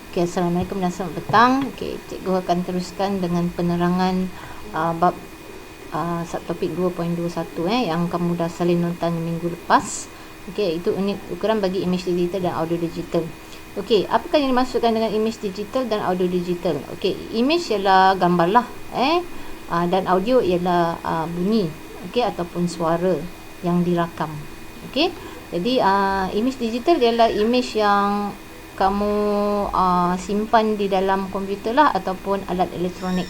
Okay, Assalamualaikum dan selamat petang. Okay, cikgu akan teruskan dengan penerangan bab subtopik 2.21 yang kamu dah salin nonton minggu lepas. Okay, itu unit ukuran bagi image digital dan audio digital. Okay, apakah yang dimaksudkan dengan image digital dan audio digital? Okay, image ialah gambar lah, dan audio ialah bunyi, okay, ataupun suara yang dirakam. Okay, jadi image digital ialah image yang kamu simpan di dalam komputer lah ataupun alat elektronik.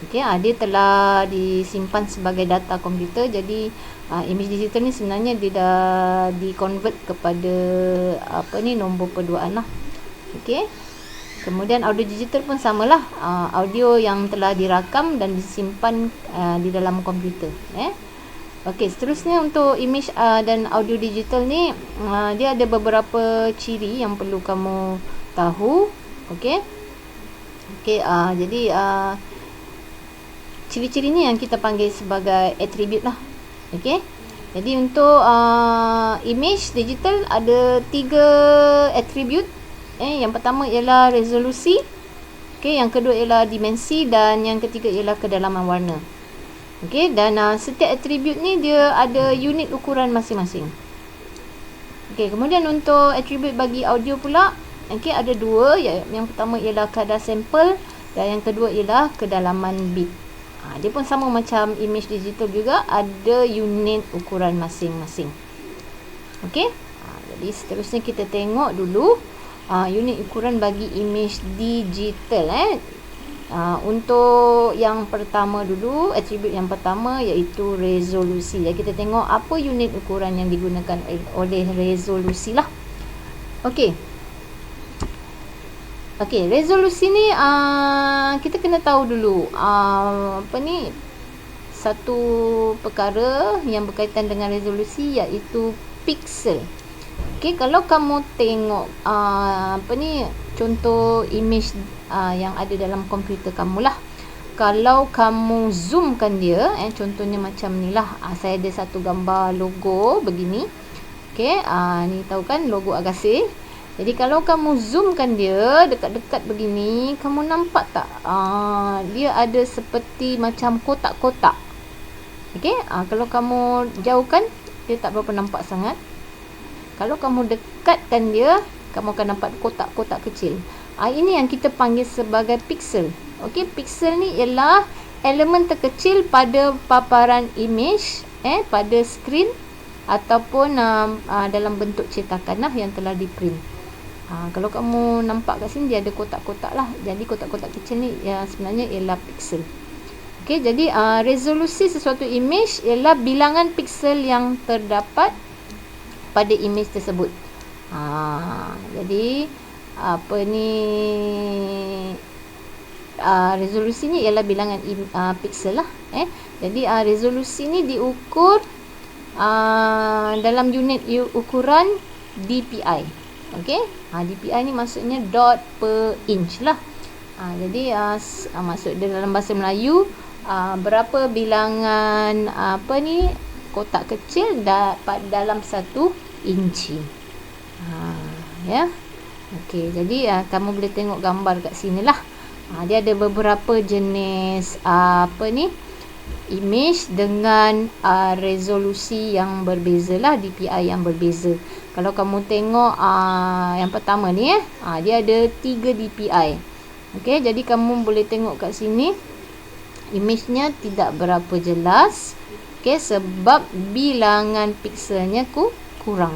Okey, dia telah disimpan sebagai data komputer. Jadi image digital ni sebenarnya dia dah di-convert kepada nombor perduaan lah. Okey. Kemudian audio digital pun samalah, audio yang telah dirakam dan disimpan di dalam komputer. Okey, seterusnya untuk image dan audio digital ni dia ada beberapa ciri yang perlu kamu tahu. Okey. Okey, jadi ciri-ciri ni yang kita panggil sebagai attribute lah. Okey. Jadi untuk image digital ada 3 attribute. Yang pertama ialah resolusi. Okey, yang kedua ialah dimensi dan yang ketiga ialah kedalaman warna. Okey, dan setiap atribut ni dia ada unit ukuran masing-masing. Okey, kemudian untuk atribut bagi audio pula, okey, ada 2. Yang pertama ialah kadar sampel dan yang kedua ialah kedalaman bit. Dia pun sama macam image digital juga, ada unit ukuran masing-masing. Okey, jadi seterusnya kita tengok dulu unit ukuran bagi image digital. Untuk yang pertama dulu, atribut yang pertama iaitu resolusi. Jadi kita tengok apa unit ukuran yang digunakan oleh resolusi lah. Okey. Okey, resolusi ni kita kena tahu dulu satu perkara yang berkaitan dengan resolusi iaitu pixel. Okey, kalau kamu tengok contoh image yang ada dalam komputer kamu lah. Kalau kamu zoomkan dia, contohnya macam ni lah. Saya ada satu gambar logo begini. Okey, ni tahu kan logo Agassi. Jadi kalau kamu zoomkan dia dekat-dekat begini, kamu nampak tak? Dia ada seperti macam kotak-kotak. Okey, kalau kamu jauhkan, dia tak berapa nampak sangat. Kalau kamu dekatkan dia, kamu akan nampak kotak-kotak kecil. Ini yang kita panggil sebagai pixel. Okey, pixel ni ialah elemen terkecil pada paparan image, pada skrin ataupun dalam bentuk cetakan lah yang telah di-print. Kalau kamu nampak kat sini dia ada kotak-kotak lah. Jadi kotak-kotak kecil ni sebenarnya ialah pixel. Okey, jadi resolusi sesuatu image ialah bilangan pixel yang terdapat pada image tersebut. Jadi resolusi ni ialah bilangan pixel lah. Jadi resolusi ni diukur dalam unit ukuran DPI. Okey, DPI ni maksudnya dot per inch lah. Jadi maksud dalam bahasa Melayu berapa bilangan kotak kecil dalam 1 inci. Ya. Okey, jadi kamu boleh tengok gambar kat sini lah. Dia ada beberapa jenis image dengan resolusi yang berbeza lah, DPI yang berbeza. Kalau kamu tengok yang pertama ni dia ada 3 DPI. Okey, jadi kamu boleh tengok kat sini image-nya tidak berapa jelas. Okey, sebab bilangan pixelnya kurang.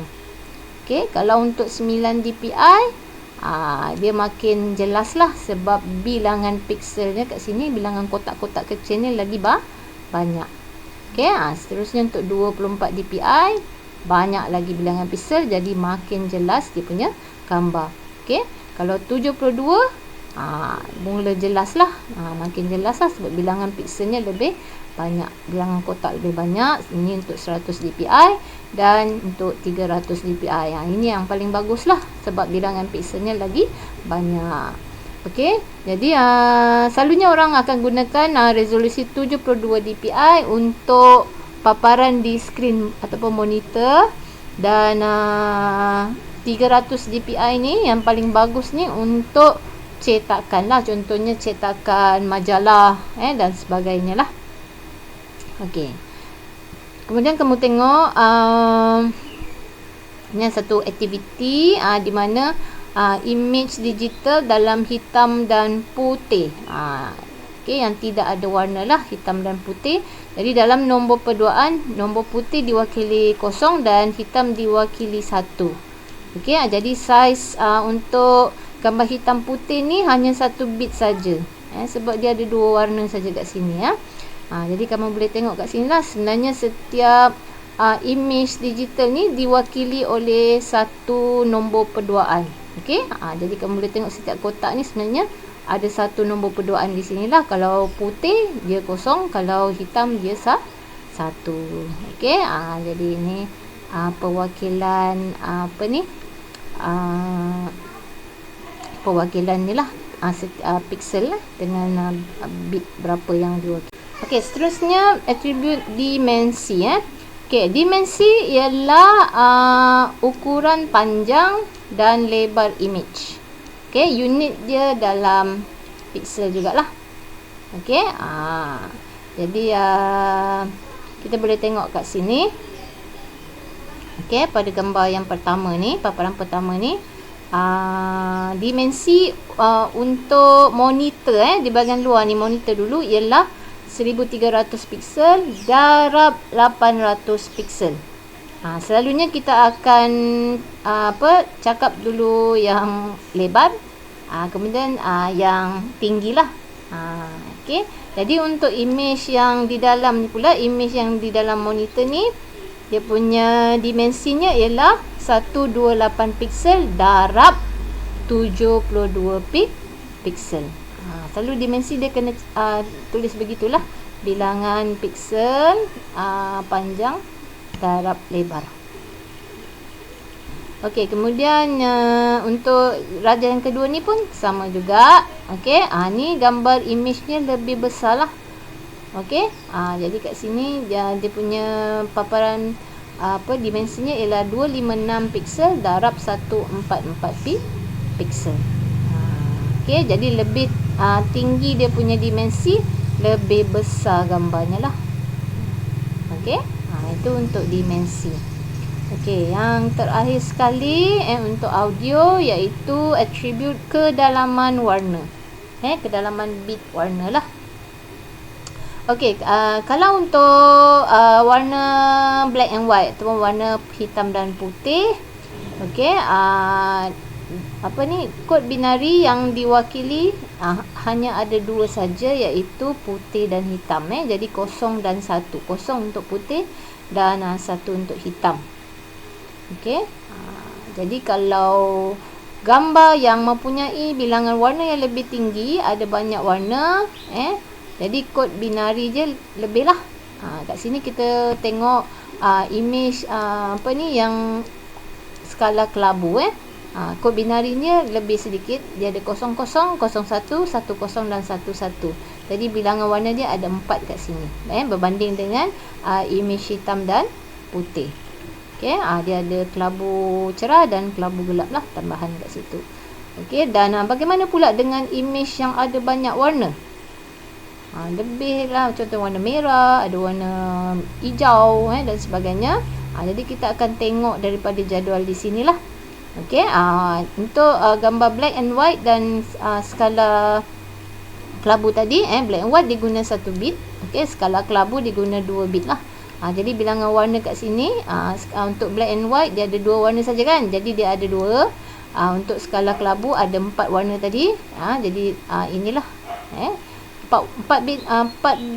Okey, kalau untuk 9 DPI dia makin jelas lah sebab bilangan pixelnya kat sini, bilangan kotak-kotak kecilnya lagi banyak. Okey, seterusnya untuk 24 DPI banyak lagi bilangan pixel, jadi makin jelas dia punya gambar. Okey, kalau 72 mula jelas lah, makin jelas lah sebab bilangan pixelnya lebih banyak, bilangan kotak lebih banyak. Ini untuk 100 DPI dan untuk 300 DPI. Ini yang paling bagus lah sebab bilangan pixelnya lagi banyak. Okey, jadi selalunya orang akan gunakan resolusi 72 DPI untuk paparan di skrin ataupun monitor, dan 300 dpi ni yang paling bagus ni untuk cetakan lah, contohnya cetakan majalah dan sebagainya lah. Okey, kemudian kamu tengok ini satu aktiviti di mana image digital dalam hitam dan putih. Okey, yang tidak ada warna lah, hitam dan putih. Jadi dalam nombor perduaan, nombor putih diwakili 0 dan hitam diwakili 1. Okey, jadi saiz untuk gambar hitam putih ni hanya 1 bit saja. Sebab dia ada 2 warna saja kat sini ya. Jadi kamu boleh tengok kat sini lah, sebenarnya setiap image digital ni diwakili oleh 1 nombor perduaan. Okey, jadi kamu boleh tengok setiap kotak ni sebenarnya ada 1 nombor perduaan di sinilah. Kalau putih dia 0, kalau hitam dia 1. Okey, jadi ini perwakilan perwakilan ni lah pixel lah dengan bit berapa yang diwakili. Okey, seterusnya atribut dimensi Okey, dimensi ialah ukuran panjang dan lebar image. Okey, unit dia dalam pixel jugalah. Okey, jadi kita boleh tengok kat sini. Okey, pada gambar yang pertama ni, paparan pertama ni, dimensi untuk monitor di bahagian luar ni, monitor dulu ialah 1300 pixel darab 800 pixel. Selalunya kita akan cakap dulu yang lebar, kemudian yang tinggilah. Okey, jadi untuk image yang di dalam ni pula, image yang di dalam monitor ni, dia punya dimensinya ialah 128 pixel darab 72 pixel. Selalu dimensi dia kena tulis begitulah, bilangan pixel panjang darab lebar. Okey, kemudian untuk raja yang kedua ni pun sama juga. Okey, ni gambar image-nya lebih besar lah. Okey, jadi kat sini dia punya paparan dimensinya ialah 256 pixel darab 144 pixel. Okey, jadi lebih tinggi dia punya dimensi, lebih besar gambarnya lah. Okey, itu untuk dimensi. Okey, yang terakhir sekali untuk audio iaitu atribut kedalaman warna. Kedalaman bit warna lah. Okey, kalau untuk warna black and white ataupun warna hitam dan putih, okey, kod binari yang diwakili hanya ada 2 saja, iaitu putih dan hitam. Jadi 0 dan 1. 0 untuk putih dan 1 untuk hitam. Okey, jadi kalau gambar yang mempunyai bilangan warna yang lebih tinggi, ada banyak warna, jadi kod binari je lebih lah. Kat sini kita tengok image yang skala kelabu. Kod binarinya lebih sedikit, dia ada 00, 01, 10 dan 11. Jadi bilangan warna dia ada 4 kat sini, berbanding dengan image hitam dan putih. Okey, dia ada kelabu cerah dan kelabu gelap lah tambahan kat situ. Okey, dan bagaimana pula dengan image yang ada banyak warna? Lebih lah, contoh warna merah, ada warna hijau dan sebagainya. Jadi kita akan tengok daripada jadual di sinilah. Okey, untuk gambar black and white dan skala kelabu tadi, black and white diguna 1 bit. Okey, skala kelabu diguna 2 bit lah. Jadi bilangan warna kat sini, untuk black and white dia ada 2 warna saja kan. Jadi dia ada 2. Untuk skala kelabu ada 4 warna tadi. Jadi inilah 4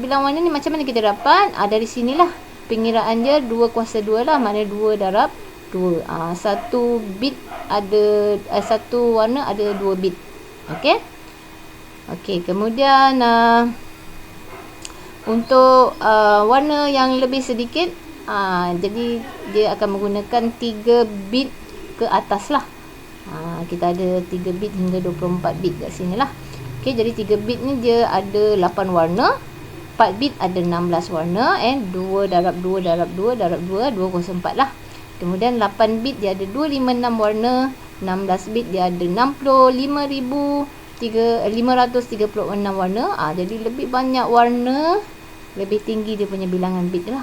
bilangan warna ni macam mana kita dapat? Dari sinilah pengiraan dia 2 kuasa 2 lah, maknanya 2 darab 2. 1 bit ada 1 warna ada 2 bit. Okey. Okey, kemudian untuk warna yang lebih sedikit, jadi dia akan menggunakan 3 bit ke atas lah. Kita ada 3 bit hingga 24 bit kat sini lah. Okey, jadi 3 bit ni dia ada 8 warna, 4 bit ada 16 warna, 2 darab 2 darab 2 darab 2, 204 lah. Kemudian 8 bit dia ada 256 warna, 16 bit dia ada 65,536 warna. Jadi lebih banyak warna, lebih tinggi dia punya bilangan bit lah.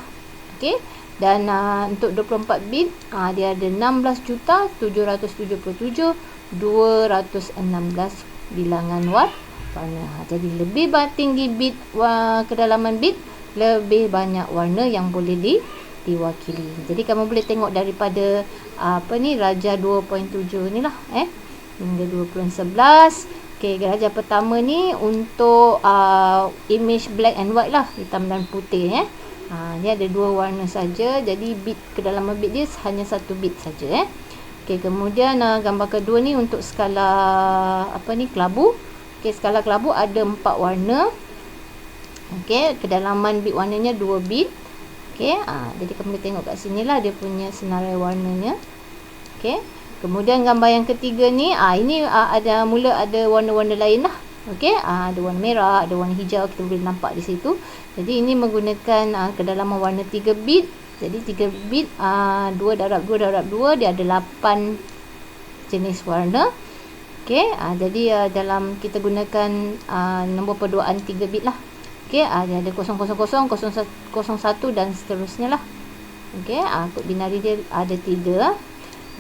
Okey. Dan untuk 24 bit dia ada 16,777,216 bilangan warna. Jadi lebih tinggi bit kedalaman bit, lebih banyak warna yang boleh diwakili. Jadi kamu boleh tengok daripada Raja 2.7 ni lah hingga 2011. Okey, Raja pertama ni untuk image black and white lah, hitam dan putih dia ada 2 warna saja. Jadi bit kedalaman bit dia hanya 1 bit saja Okey, kemudian gambar kedua ni untuk skala kelabu. Okey, skala kelabu ada 4 warna. Okey, kedalaman bit warnanya 2 bit. Okey, jadi kamu boleh tengok kat sini lah dia punya senarai warnanya. Okey, kemudian gambar yang ketiga ni, ini mula ada warna-warna lain lah. Okey, ada warna merah, ada warna hijau, kita boleh nampak di situ. Jadi ini menggunakan kedalaman warna 3 bit. Jadi 3 bit 2 darab 2 darab 2 dia ada 8 jenis warna. Okey, jadi dalam kita gunakan nombor perduaan 3 bit lah. Okey, dia ada 000, 01 dan seterusnya lah. Okey, kod binari dia ada 3.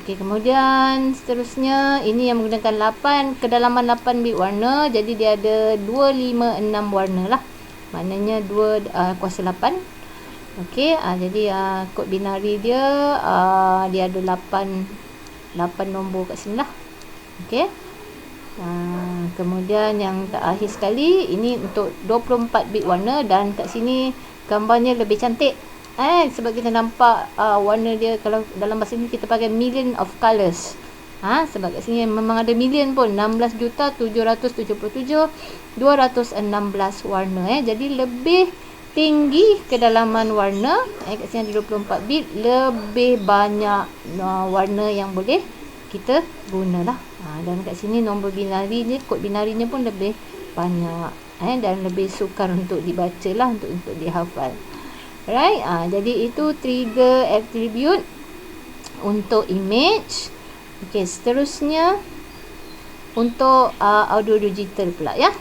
Okey, kemudian seterusnya ini yang menggunakan kedalaman 8 bit warna. Jadi dia ada 256 warna lah. Maknanya 2 kuasa 8. Okey, jadi kod binari dia dia ada 8 nombor kat sini lah. Okey. Kemudian yang terakhir sekali ini untuk 24 bit warna, dan kat sini gambarnya lebih cantik sebab kita nampak warna dia. Kalau dalam bahasa ini kita pakai million of colours sebab kat sini memang ada million pun, 16,777,216 warna jadi lebih tinggi kedalaman warna. Kat sini ada 24 bit, lebih banyak warna yang boleh kita gunalah. Dan kat sini nombor binarinya, kod binarinya pun lebih banyak dan lebih sukar untuk dibaca lah, untuk dihafal. Alright, jadi itu 3 attribute untuk image. Okey, seterusnya untuk audio digital pula ya.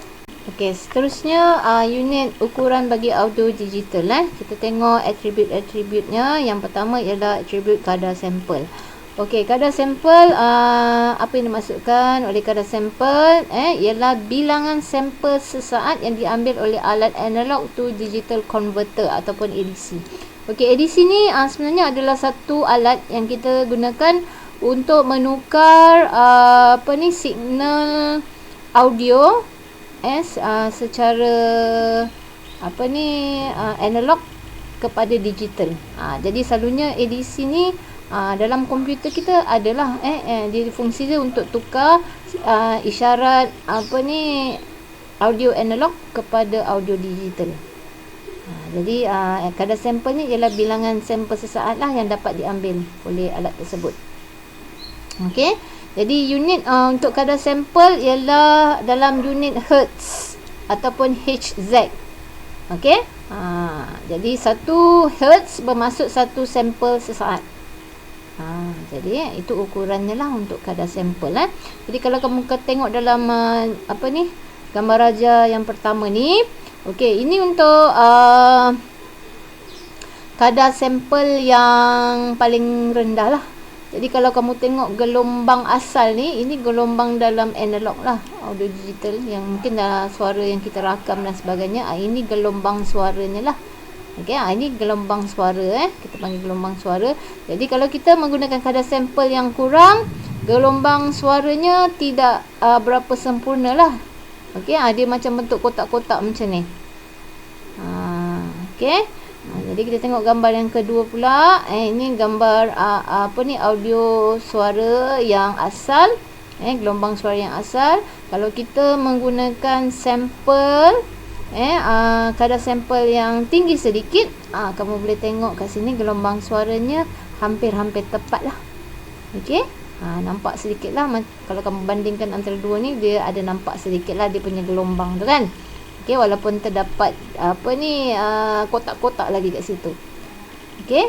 Okey, seterusnya unit ukuran bagi audio digital Kita tengok attribute-attribute-nya. Yang pertama ialah attribute kadar sampel. Okey, kadar sampel, apa yang dimaksudkan oleh kadar sampel ialah bilangan sampel sesaat yang diambil oleh alat analog to digital converter ataupun ADC. Okey, ADC ni sebenarnya adalah satu alat yang kita gunakan untuk menukar signal audio secara analog kepada digital. Jadi selalunya ADC ni dalam komputer kita adalah dia fungsi dia untuk tukar isyarat audio analog kepada audio digital. Jadi kadar sampel ni ialah bilangan sampel sesaat lah yang dapat diambil oleh alat tersebut. Okey, jadi unit untuk kadar sampel ialah dalam unit hertz ataupun Hz. Okey, jadi 1 hertz bermaksud 1 sampel sesaat. Jadi itu ukurannya lah untuk kadar sampel. Jadi kalau kamu tengok dalam gambar raja yang pertama ni, okey, ini untuk kadar sampel yang paling rendah lah. Jadi kalau kamu tengok gelombang asal ni, ini gelombang dalam analog lah, audio digital yang mungkin suara yang kita rakam dan sebagainya. Ini gelombang suaranya lah. Okey, ini gelombang suara kita panggil gelombang suara. Jadi kalau kita menggunakan kadar sampel yang kurang, gelombang suaranya tidak berapa sempurna lah. Okey, dia macam bentuk kotak-kotak macam ni. Okey. Jadi kita tengok gambar yang kedua pula. Ini gambar audio suara yang asal. Gelombang suara yang asal. Kalau kita menggunakan sampel kadar sampel yang tinggi sedikit, kamu boleh tengok kat sini gelombang suaranya hampir-hampir tepat lah. Okey, nampak sedikit lah. Kalau kamu bandingkan antara dua ni, dia ada nampak sedikit lah dia punya gelombang tu kan. Okey, walaupun terdapat kotak-kotak lagi kat situ. Okey,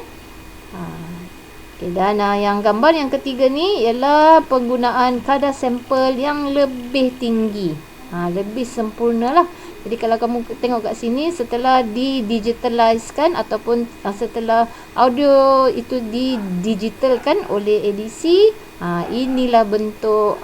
Okay, dan yang gambar yang ketiga ni ialah penggunaan kadar sampel yang lebih tinggi. Lebih sempurna lah. Jadi kalau kamu tengok kat sini, setelah di-digitalizekan ataupun setelah audio itu di-digitalkan oleh ADC, inilah bentuk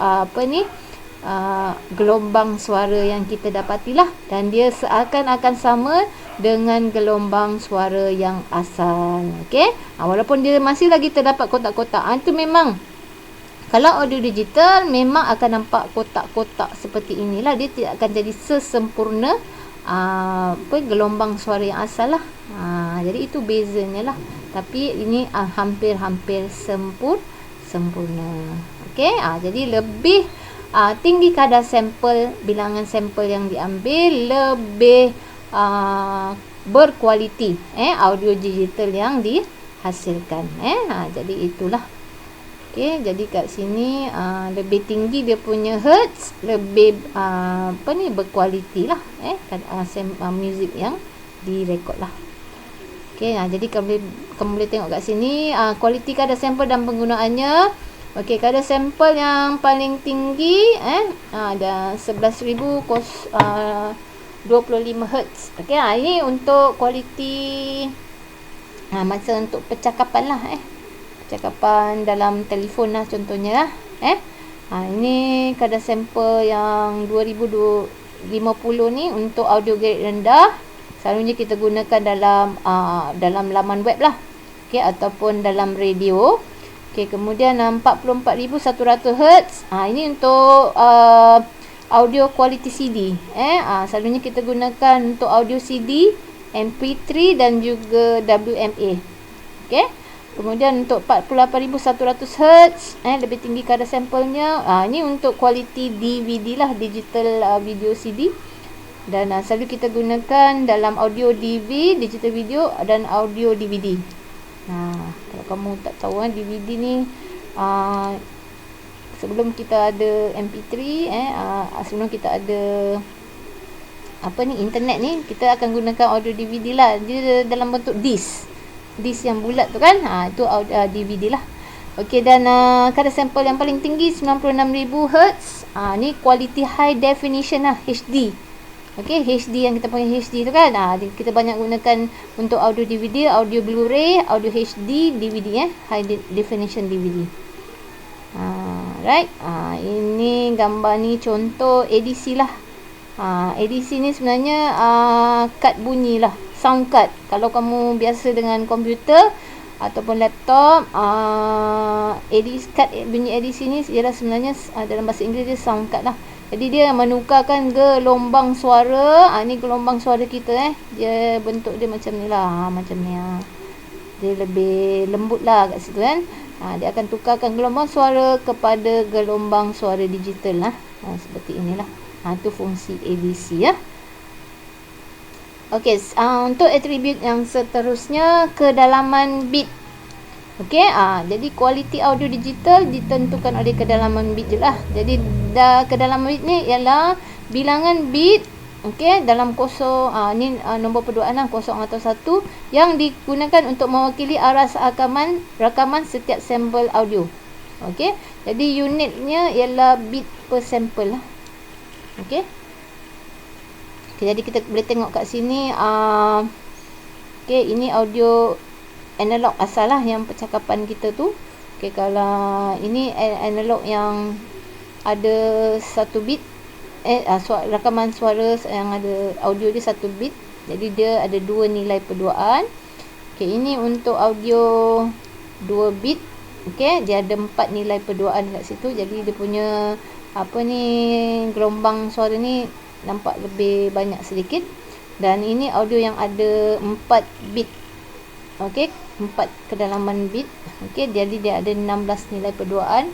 gelombang suara yang kita dapatilah, dan dia seakan-akan sama dengan gelombang suara yang asal. Okey, walaupun dia masih lagi terdapat kotak-kotak. Itu memang kalau audio digital memang akan nampak kotak-kotak seperti inilah, dia tidak akan jadi sesempurna gelombang suara yang asal lah. Jadi itu bezanya lah. Tapi ini hampir-hampir sempurna. Okey, jadi lebih tinggi kadar sampel, bilangan sampel yang diambil, lebih berkualiti audio digital yang dihasilkan. Jadi itulah. Okey, jadi kat sini lebih tinggi dia punya hertz, lebih berkualiti lah music yang direkod lah. Okey, jadi kamu boleh tengok kat sini kualiti kadar sampel dan penggunaannya. Okey, kadar sampel yang paling tinggi ada 11,025 Hz. Okey, ini untuk kualiti macam untuk percakapan lah percakapan dalam telefon lah contohnya lah. Ini kadar sampel yang 2050 ni untuk audio grade rendah. Selalunya kita gunakan dalam laman web lah. Okey, ataupun dalam radio. Okey, kemudian 44,100 Hz. Ini untuk audio quality CD. Selalunya kita gunakan untuk audio CD, MP3 dan juga WMA. Okey. Kemudian untuk 48,100 Hz, lebih tinggi kadar sampelnya. Ini untuk kualiti DVD lah, digital video CD. Dan selalu kita gunakan dalam audio DV, digital video, dan audio DVD. Kalau kamu tak tahu DVD ni, sebelum kita ada MP3, sebelum kita ada internet ni, kita akan gunakan audio DVD lah. Dia dalam bentuk disk yang bulat tu kan. Itu DVD lah. Okey, dan kadar sampel yang paling tinggi 96,000 Hz. Ni quality high definition lah, HD. Okey, HD yang kita panggil HD tu kan. Kita banyak gunakan untuk audio DVD, audio Blu-ray, audio HD, DVD high definition DVD. Right. Ini gambar ni contoh ADC lah. ADC ni sebenarnya kad bunyi lah, sound card. Kalau kamu biasa dengan komputer ataupun laptop, bunyi ADC ni ialah sebenarnya dalam bahasa Inggeris dia sound card lah. Jadi dia menukarkan gelombang suara. Ni gelombang suara kita dia bentuk dia macam ni lah, macam ni dia lebih lembut lah kat situ kan. Dia akan tukarkan gelombang suara kepada gelombang suara digital lah. Seperti inilah. Itu fungsi ADC ya. Okey, untuk atribut yang seterusnya, kedalaman bit. Okey, jadi kualiti audio digital ditentukan oleh kedalaman bit je lah. Jadi kedalaman bit ni ialah bilangan bit, okey, dalam kosong. Ni nombor perduaan lah, kosong atau satu, yang digunakan untuk mewakili arah rakaman setiap sampel audio. Okey, jadi unitnya ialah bit per sampel lah. Okey. Jadi kita boleh tengok kat sini. Okey, ini audio analog asal lah yang percakapan kita tu. Okey, kalau ini analog yang ada 1 bit, rakaman suara yang ada audio dia 1 bit. Jadi dia ada 2 nilai perduaan. Okey, ini untuk audio 2 bit. Okey, dia ada 4 nilai perduaan kat situ. Jadi dia punya gelombang suara ni nampak lebih banyak sedikit. Dan ini audio yang ada 4 bit. Okey, 4 kedalaman bit. Okey, jadi dia ada 16 nilai perduaan.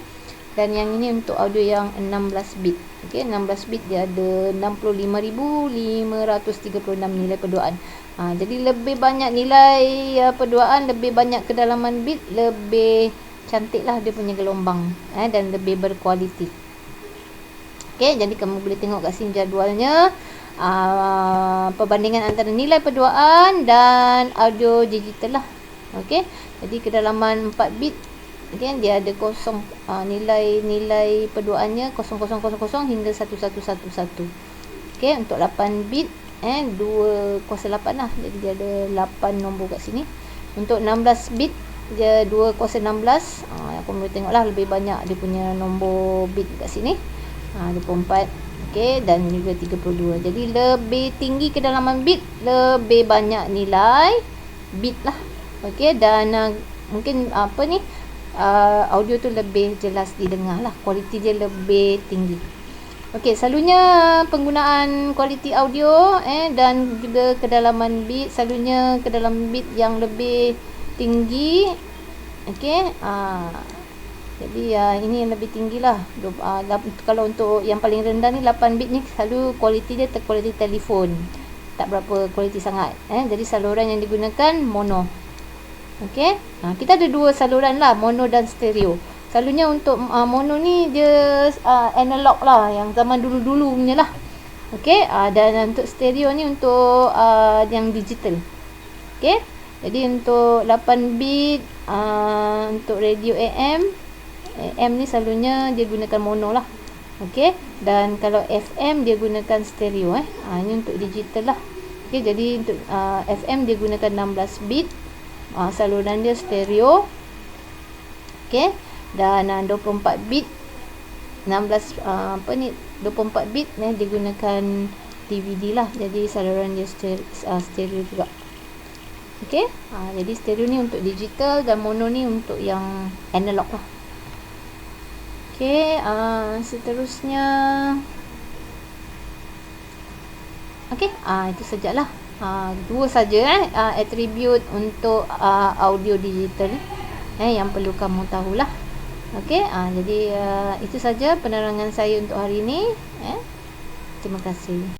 Dan yang ini untuk audio yang 16 bit. Okey, 16 bit dia ada 65,536 nilai perduaan. Jadi lebih banyak nilai perduaan, lebih banyak kedalaman bit, lebih cantik lah dia punya gelombang dan lebih berkualiti. Okey, jadi kamu boleh tengok kat sini jadualnya, perbandingan antara nilai perduaan dan audio digital lah. Okey, jadi kedalaman 4 bit Okey, dia ada kosong, nilai perduaannya 0000 hingga 1111. Okey, untuk 8 bit 2 kuasa 8 lah. Jadi dia ada 8 nombor kat sini. Untuk 16 bit dia 2 kuasa 16. Aku boleh tengoklah lebih banyak dia punya nombor bit kat sini. 24. Okey, dan juga 32. Jadi lebih tinggi kedalaman bit, lebih banyak nilai bit lah. Okey, dan mungkin audio tu lebih jelas didengar lah, kualiti dia lebih tinggi. Okey, selalunya penggunaan kualiti audio dan juga kedalaman bit, selalunya kedalaman bit yang lebih tinggi. Okey, jadi ini yang lebih tinggi lah. Kalau untuk yang paling rendah ni 8 bit ni selalu kualiti dia kualiti telefon, tak berapa kualiti sangat. Jadi saluran yang digunakan mono. Okey, kita ada dua saluran lah, mono dan stereo. Selalunya untuk mono ni dia analog lah, yang zaman dulu-dulu punya lah. Okey, dan untuk stereo ni untuk yang digital. Okey, jadi untuk 8 bit untuk radio AM ni selalunya dia gunakan mono lah. Okey, dan kalau FM dia gunakan stereo. Ini untuk digital lah. Okey, jadi untuk FM dia gunakan 16 bit. Saluran dia stereo. Okey, dan 24 bit 24 bit digunakan DVD lah. Jadi saluran dia stereo juga. Okey, jadi stereo ni untuk digital dan mono ni untuk yang analog lah. Okey, seterusnya okey, itu sajalah. Dua saja attribute untuk audio digital yang perlu kamu tahulah. Okey, jadi itu saja penerangan saya untuk hari ini. Terima kasih.